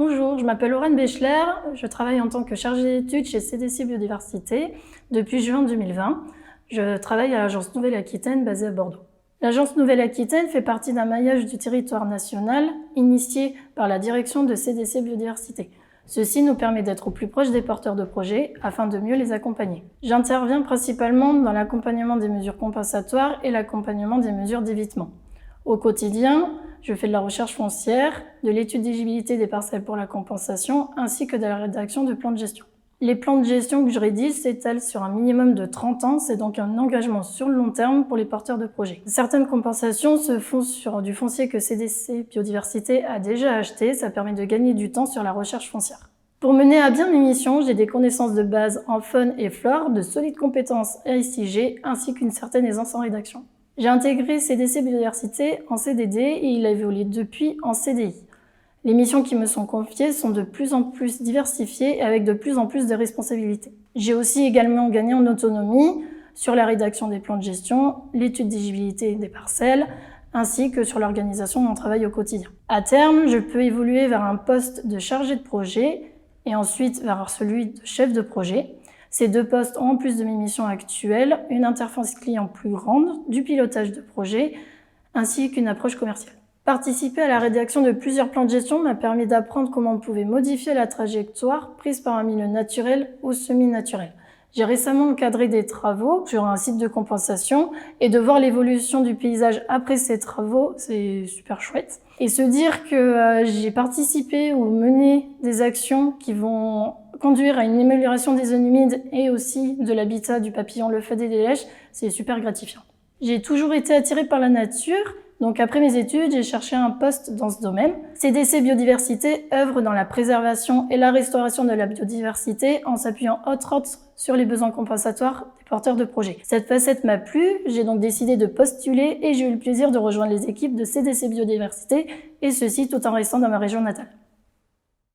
Bonjour, je m'appelle Lorraine Béchler, je travaille en tant que chargée d'études chez CDC Biodiversité depuis juin 2020. Je travaille à l'agence Nouvelle-Aquitaine basée à Bordeaux. L'agence Nouvelle-Aquitaine fait partie d'un maillage du territoire national initié par la direction de CDC Biodiversité. Ceci nous permet d'être au plus proche des porteurs de projets afin de mieux les accompagner. J'interviens principalement dans l'accompagnement des mesures compensatoires et l'accompagnement des mesures d'évitement. Au quotidien, je fais de la recherche foncière, de l'étude d'éligibilité des parcelles pour la compensation, ainsi que de la rédaction de plans de gestion. Les plans de gestion que je rédige s'étalent sur un minimum de 30 ans, c'est donc un engagement sur le long terme pour les porteurs de projets. Certaines compensations se font sur du foncier que CDC Biodiversité a déjà acheté, ça permet de gagner du temps sur la recherche foncière. Pour mener à bien mes missions, j'ai des connaissances de base en faune et flore, de solides compétences SIG, ainsi qu'une certaine aisance en rédaction. J'ai intégré CDC Biodiversité en CDD et il a évolué depuis en CDI. Les missions qui me sont confiées sont de plus en plus diversifiées et avec de plus en plus de responsabilités. J'ai aussi également gagné en autonomie sur la rédaction des plans de gestion, l'étude d'éligibilité des parcelles, ainsi que sur l'organisation de mon travail au quotidien. À terme, je peux évoluer vers un poste de chargé de projet et ensuite vers celui de chef de projet. Ces deux postes ont, en plus de mes missions actuelles, une interface client plus grande, du pilotage de projet, ainsi qu'une approche commerciale. Participer à la rédaction de plusieurs plans de gestion m'a permis d'apprendre comment on pouvait modifier la trajectoire prise par un milieu naturel ou semi-naturel. J'ai récemment encadré des travaux sur un site de compensation et de voir l'évolution du paysage après ces travaux, c'est super chouette. Et se dire que j'ai participé ou mené des actions qui vont conduire à une amélioration des zones humides et aussi de l'habitat du papillon le feuille des lèches, c'est super gratifiant. J'ai toujours été attirée par la nature, donc après mes études, j'ai cherché un poste dans ce domaine. CDC Biodiversité œuvre dans la préservation et la restauration de la biodiversité en s'appuyant entre autres sur les besoins compensatoires des porteurs de projets. Cette facette m'a plu, j'ai donc décidé de postuler et j'ai eu le plaisir de rejoindre les équipes de CDC Biodiversité et ceci tout en restant dans ma région natale.